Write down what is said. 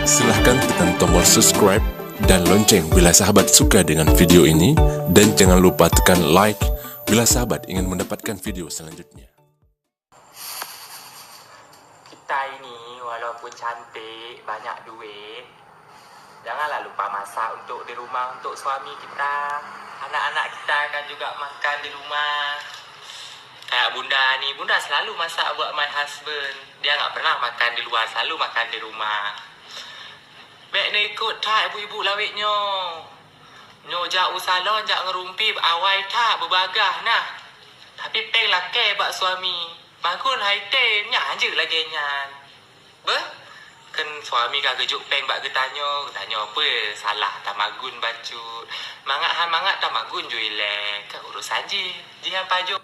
Silahkan tekan tombol subscribe dan lonceng bila sahabat suka dengan video ini, dan jangan lupa tekan like bila sahabat ingin mendapatkan video selanjutnya. Kita ini walaupun cantik, banyak duit, janganlah lupa masak untuk di rumah untuk suami kita. Anak-anak kita kan juga makan di rumah. Kayak bunda ni, bunda selalu masak buat my husband. Dia tak pernah makan di luar, selalu makan di rumah. Baik ni ikut tak ibu-ibu lawiknya. Nyo jak usalon, jak ngerumpi, awai tak berbagah nah. Tapi peng laki bak suami. Bangun hai teh, nyak je lagi nyan. Ber? Kan suami kan kejuk peng bak getanya apa? Salah tamagun baju. Mangat tak magun juile. Kan urusan je. Jangan pajuk.